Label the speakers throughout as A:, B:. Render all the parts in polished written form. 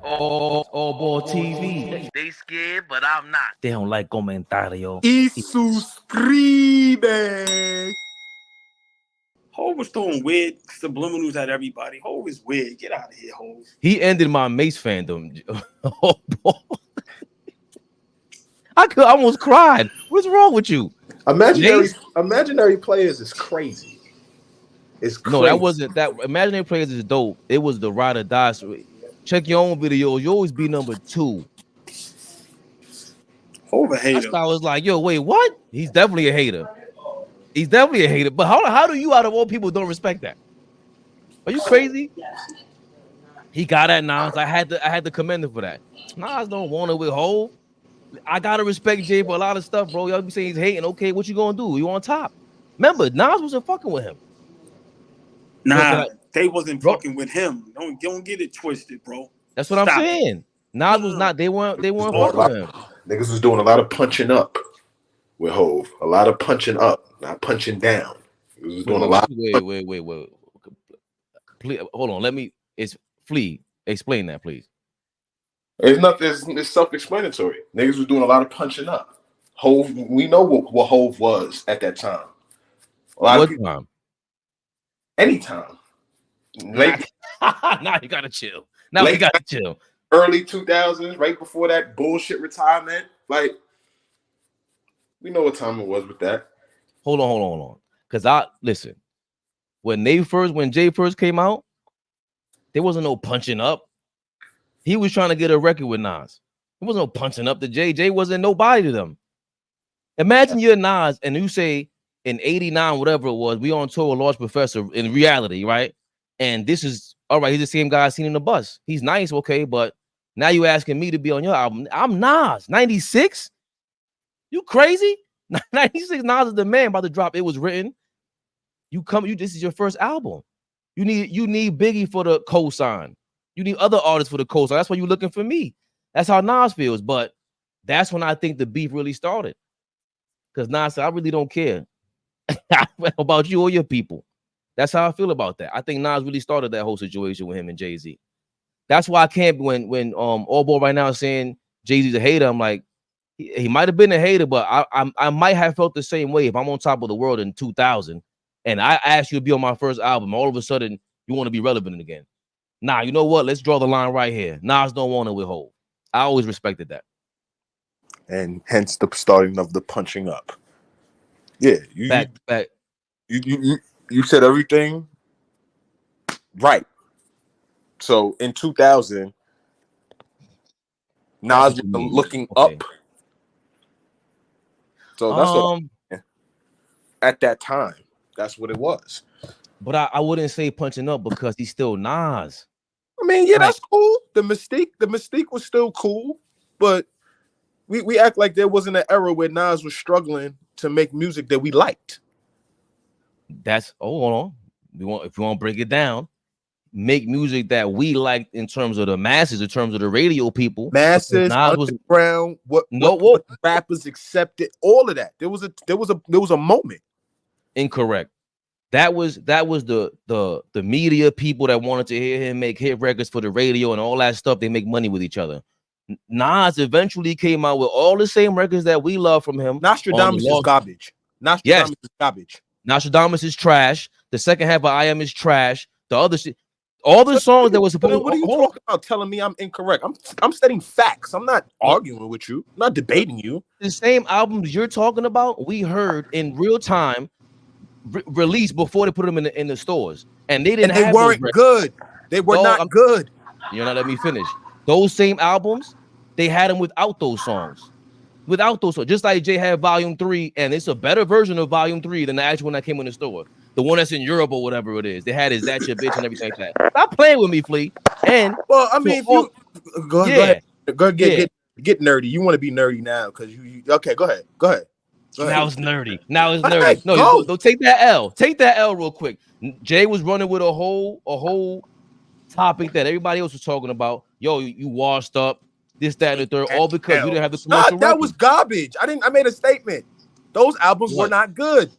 A: AllBall TV. They scared, but I'm not. They don't like comentario.
B: Y suscribe. Hov was throwing weird subliminals at everybody. Hov is weird. Get out of here, Hov.
A: He ended my Mace fandom. I almost cried. What's wrong with you?
C: Imaginary players is crazy. It's crazy.
A: No, that wasn't that. Imaginary players is dope. It was the ride or die. Check your own videos. You always be number 2.
B: Hov a hater.
A: I was like, yo, wait, what? He's definitely a hater. He's definitely a hater. But how do you, out of all people, don't respect that? Are you crazy? He got at Nas. I had to commend him for that. Nas don't want it with Hov. I gotta respect Jay for a lot of stuff, bro. Y'all be saying he's hating. Okay, what you gonna do? You on top? Remember, Nas wasn't fucking with him.
B: Nah, they wasn't fucking with him. Don't get it twisted, bro.
A: That's what I'm saying. Nas was not. They weren't fucking with him.
C: Niggas was doing a lot of punching up with Hov. A lot of punching up, not punching down. He was doing a lot.
A: Wait. Please, hold on. It's Flea. Explain that, please.
C: It's nothing. It's self-explanatory. Niggas was doing a lot of punching up. Hov, we know what Hov was at that time.
A: What time?
C: Anytime. Late.
A: Now you gotta chill. Now we gotta chill.
C: Early 2000s, right before that bullshit retirement. Like, we know what time it was with that.
A: Hold on. Because listen, when Jay first came out, there wasn't no punching up. He was trying to get a record with Nas. There wasn't no punching up to Jay. Jay wasn't nobody to them. Imagine you're Nas and you say in 89, whatever it was, we on tour with Large Professor in reality, right? And this is all right. He's the same guy I seen in the bus. He's nice, okay, but now you asking me to be on your album. I'm Nas, 96. You crazy? 96 Nas is the man about to drop. It was written. This is your first album. You need Biggie for the cosign. You need other artists for the cosign. That's why you're looking for me. That's how Nas feels. But that's when I think the beef really started. Because Nas said, I really don't care about you or your people. That's how I feel about that. I think Nas really started that whole situation with him and Jay-Z. That's why I can't, when AllBall right now is saying Jay-Z's a hater, I'm like, he might have been a hater, but I might have felt the same way if I'm on top of the world in 2000 and I asked you to be on my first album. All of a sudden, you want to be relevant again. Nah, you know what? Let's draw the line right here. Nas don't want it with Hov. I always respected that.
C: And hence the starting of the punching up. Yeah.
A: Back.
C: You said everything right. So in 2000, Nas was looking up. So that's what at that time, that's what it was.
A: But I wouldn't say punching up because he's still Nas.
C: I mean, yeah, that's cool. The mystique was still cool, but we act like there wasn't an era where Nas was struggling to make music that we liked.
A: Hold on. If you want to break it down, make music that we liked in terms of the masses, in terms of the radio people.
C: Masses, underground, what rappers accepted, all of that. There was a moment.
A: Incorrect. That was the media people that wanted to hear him make hit records for the radio and all that stuff. They make money with each other. Nas eventually came out with all the same records that we love from him.
C: Nostradamus is garbage. Nostradamus is garbage.
A: Nostradamus is trash. The second half of I Am is trash. The other shit, all the songs that were supposed to.
C: What are you talking about? Telling me I'm incorrect? I'm stating facts. I'm not arguing with you. I'm not debating you.
A: The same albums you're talking about, we heard in real time, released before they put them in the stores, and they didn't.
C: They weren't good. They were not good.
A: You're not letting me finish. Those same albums, they had them without those songs. Without those songs, just like Jay had Volume 3, and it's a better version of Volume 3 than the actual one that came in the store. The one that's in Europe or whatever it is. They had Is That Your Bitch and everything like that. Stop playing with me, Flea. And
C: well, I mean, go ahead, get nerdy. You want to be nerdy now because you okay? Go ahead.
A: Now it's nerdy. No, don't take that L. Take that L real quick. Jay was running with a whole topic that everybody else was talking about. Yo, you washed up. This, that, and the third, all because you didn't have the commercial.
C: That was garbage. I made a statement. Those albums were not good.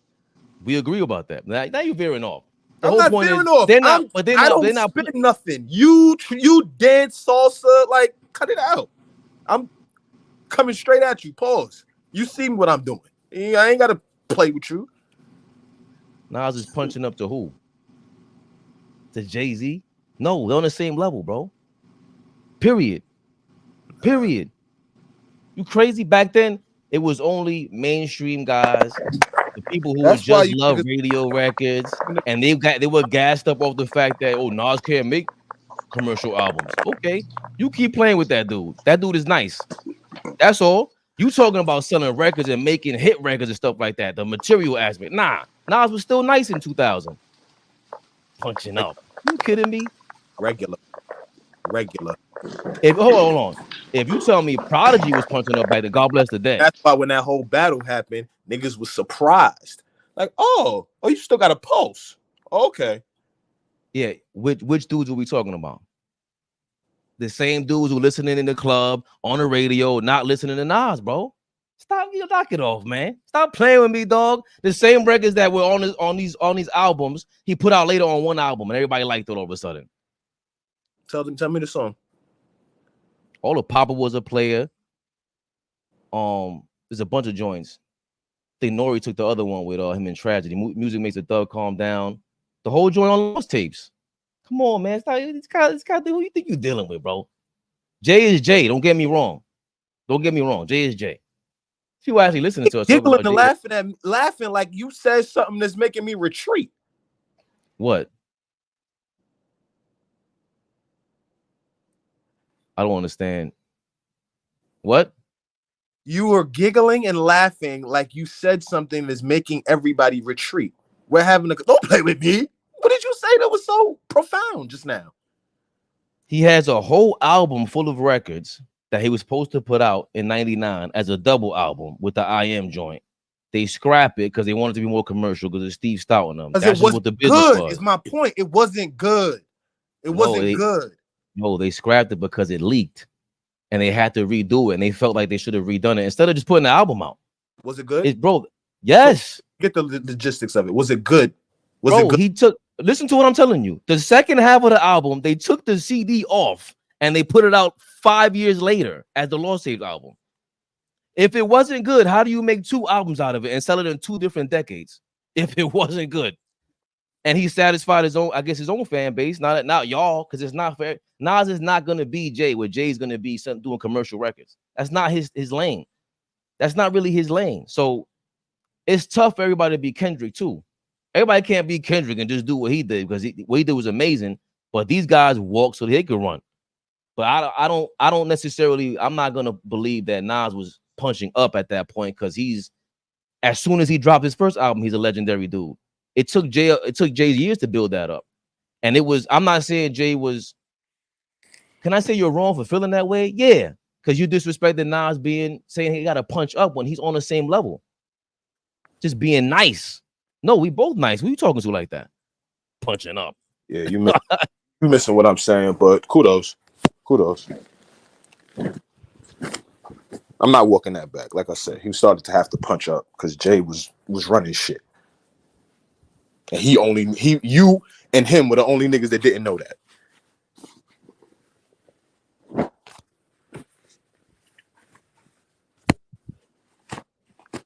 A: We agree about that. Now you're veering off. The whole
C: not
A: point
C: veering
A: is
C: off.
A: they're not, but
C: I don't
A: they're not.
C: spit nothing. You dance salsa, like cut it out. I'm coming straight at you. Pause. You see what I'm doing. I ain't gotta play with you.
A: Nas is punching up to who? To Jay-Z? No, they're on the same level, bro. Period. Period. You crazy? Back then, it was only mainstream guys, the people who would
C: That's why
A: just
C: you
A: love
C: niggas,
A: radio records, and they were gassed up off the fact that Nas can't make commercial albums. Okay, you keep playing with that dude. That dude is nice. That's all. You talking about selling records and making hit records and stuff like that. The material aspect. Nah, Nas was still nice in 2000. Punching up. You kidding me?
C: regular.
A: If hold on. If you tell me Prodigy was punching up back then, God bless the dead.
C: That's why when that whole battle happened, niggas was surprised. Like, oh, you still got a pulse. Okay.
A: Yeah, which dudes are we talking about? The same dudes who listening in the club, on the radio, not listening to Nas, bro. Stop, you knock it off, man. Stop playing with me, dog. The same records that were on these albums, he put out later on one album, and everybody liked it all of a sudden.
C: Tell me the song.
A: All the Papa Was a Player. There's a bunch of joints. I think Nori took the other one with him in Tragedy. Music Makes a Thug Calm Down. The whole joint on Lost Tapes. Come on, man. It's kind of who you think you're dealing with, bro. Jay is Jay. Don't get me wrong. Jay is Jay. If you actually listening to us,
C: Giggling and laughing like you said something that's making me retreat.
A: What? I don't understand. What?
C: You were giggling and laughing like you said something that's making everybody retreat. We're having don't play with me. What did you say that was so profound just now?
A: He has a whole album full of records that he was supposed to put out in 99 as a double album with the I Am joint. They scrap it because they wanted to be more commercial because it's Steve Stout on them. That's just what the business
C: good,
A: was.
C: is my point. It wasn't good. It wasn't good.
A: No, they scrapped it because it leaked and they had to redo it, and they felt like they should have redone it instead of just putting the album out.
C: Was it good?
A: Yes.
C: So get the logistics of it. Was it good?
A: Listen to what I'm telling you. The second half of the album, they took the CD off and they put it out 5 years later as the Lost Tapes album. If it wasn't good, how do you make 2 albums out of it and sell it in 2 different decades? If it wasn't good. And he satisfied his own fan base, not y'all, because it's not fair. Nas is not gonna be Jay, where Jay's gonna be doing commercial records. That's not his lane. That's not really his lane. So it's tough for everybody to be Kendrick too. Everybody can't be Kendrick and just do what he did, because what he did was amazing. But these guys walk so they could run. But I don't necessarily. I'm not gonna believe that Nas was punching up at that point, because as soon as he dropped his first album, he's a legendary dude. It took Jay years to build that up, and it was. I'm not saying Jay was. Can I say you're wrong for feeling that way? Yeah, because you disrespected Nas saying he got to punch up when he's on the same level. Just being nice. No, we both nice. Who you talking to like that? Punching up.
C: Yeah, you missing what I'm saying, but kudos. I'm not walking that back. Like I said, he started to have to punch up because Jay was running shit. And you and him were the only niggas that didn't know that.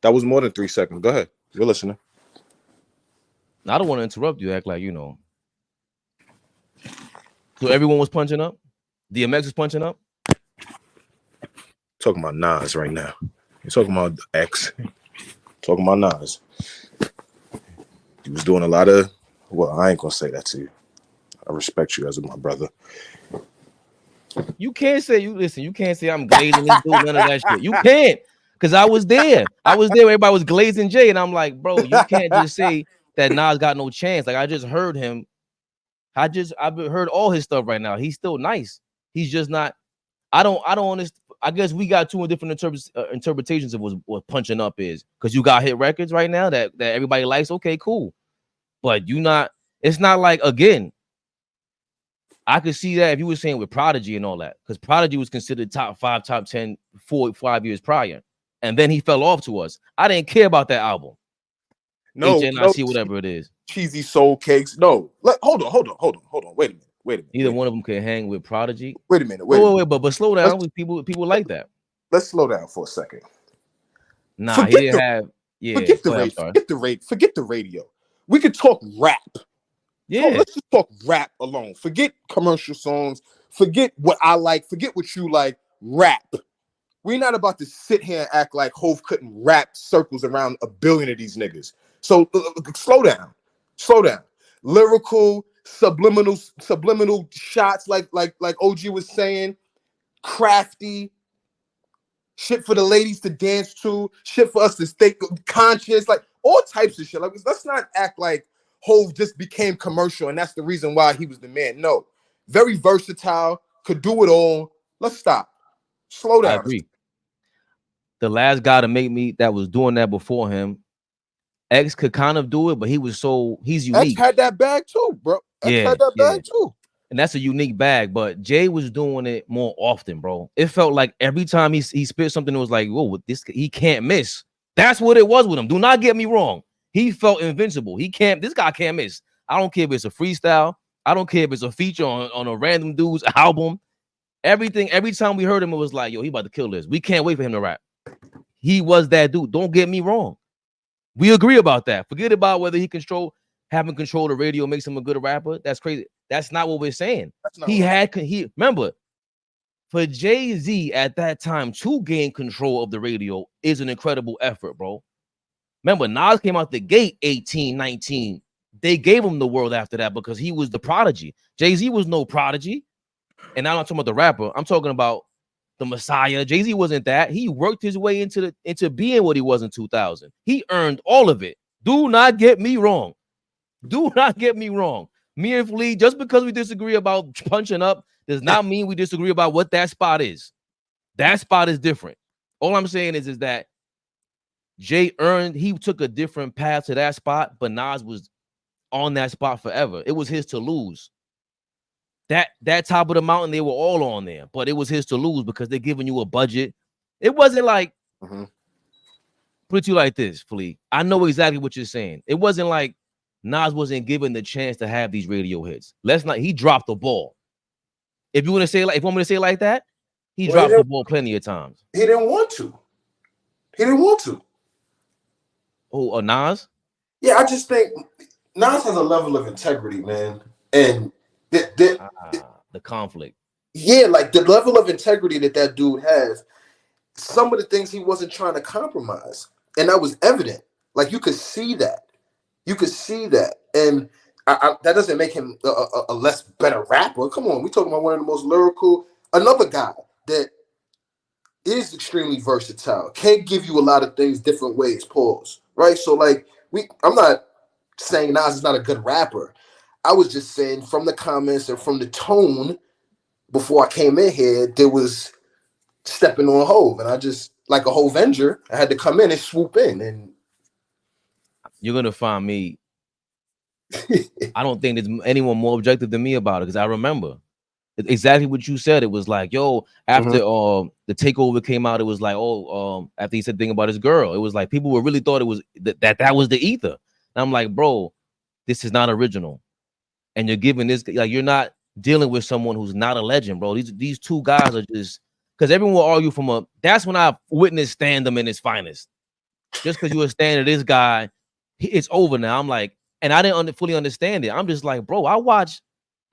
C: That was more than 3 seconds. Go ahead. You're listening.
A: I don't want to interrupt you. Act like you know. So everyone was punching up. DMX was punching up.
C: Talking about Nas right now. You're talking about X. Talking about Nas. He was doing a lot of. Well, I ain't gonna say that to you. I respect you as my brother.
A: You can't say You can't say I'm glazing this dude. None of that shit. You can't, because I was there. Everybody was glazing Jay, and I'm like, bro, you can't just say that Nas got no chance. Like, I just heard him. I've heard all his stuff right now. He's still nice. He's just not. I don't understand. I guess we got 2 different interpretations of what punching up is, because you got hit records right now that everybody likes. Okay, cool, but it's not like, again, I could see that if you were saying with Prodigy and all that, because Prodigy was considered top 5, top 10 4 5 years prior, and then he fell off to us. I didn't care about that album.
C: No,
A: HNIC, whatever it is.
C: cheesy soul cakes. No, hold on. Wait a minute.
A: Either one of them can hang with Prodigy.
C: Wait a minute.
A: Wait, but slow down. With people like that.
C: Let's slow down for a second.
A: Nah, he didn't have. Yeah,
C: forget the radio. We could talk rap.
A: Yeah,
C: so let's just talk rap alone. Forget commercial songs. Forget what I like. Forget what you like. Rap. We're not about to sit here and act like Hov couldn't rap circles around a billion of these niggas. So slow down. Lyrical, subliminal shots, like OG was saying. Crafty. Shit for the ladies to dance to, shit for us to stay conscious, like all types of shit. Like, let's not act like Hov just became commercial and that's the reason why he was the man. No, very versatile, could do it all. Let's stop. Slow down.
A: I agree. The last guy to make me that was doing that before him, X could kind of do it, but he's unique.
C: X had that bag too, bro. X had that bag too.
A: And that's a unique bag, but Jay was doing it more often, bro. It felt like every time he spit something, it was like, whoa, he can't miss. That's what it was with him. Do not get me wrong. He felt invincible. This guy can't miss. I don't care if it's a freestyle. I don't care if it's a feature on a random dude's album. Every time we heard him, it was like, yo, he about to kill this. We can't wait for him to rap. He was that dude. Don't get me wrong. We agree about that. Forget about whether having control of the radio makes him a good rapper. That's crazy. That's not what we're saying. Remember, for Jay-Z at that time to gain control of the radio is an incredible effort, bro. Remember, Nas came out the gate 18, 19. They gave him the world after that because he was the prodigy. Jay-Z was no prodigy. And now I'm not talking about the rapper. I'm talking about the Messiah. Jay-Z wasn't that. He worked his way into being what he was in 2000. He earned all of it. Do not get me wrong. Me and Flea, just because we disagree about punching up does not mean we disagree about what that spot is. That spot is different. All I'm saying is that he took a different path to that spot, but Nas was on that spot forever. It was his to lose. That top of the mountain, they were all on there, but it was his to lose because they're giving you a budget. It wasn't like, put it to you like this, Flea. I know exactly what you're saying. It wasn't like Nas wasn't given the chance to have these radio hits. He dropped the ball. If you want me to say it like that, he dropped the ball plenty of times.
C: He didn't want to.
A: Oh, Nas?
C: Yeah, I just think Nas has a level of integrity, man. And
A: the conflict.
C: Yeah, like the level of integrity that dude has, some of the things he wasn't trying to compromise. And that was evident. Like you could see that. And that doesn't make him a less better rapper. Come on, we're talking about one of the most lyrical. Another guy that is extremely versatile, can give you a lot of things different ways. Pause. Right. So like I'm not saying Nas is not a good rapper. I was just saying from the comments and from the tone before I came in here, there was stepping on Hov, and I just like a Hovenger, I had to come in and swoop in. And
A: you're gonna find me. I don't think there's anyone more objective than me about it because I remember exactly what you said. It was like, yo, after the takeover came out, it was like, after he said the thing about his girl, it was like people really thought it was that was the ether. And I'm like, bro, this is not original. And you're giving this, like, you're not dealing with someone who's not a legend, bro. These two guys are just, because everyone will argue that's when I witnessed Stand-Em in his finest. Just because you were standing this guy, it's over now. I'm like, and I didn't fully understand it. I'm just like, bro, I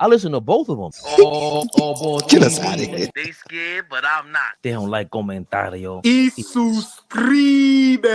A: listen to both of them. AllBall TV.
C: Get us out of here.
A: They scared, but I'm not. They don't like comentario.
C: Y suscribe.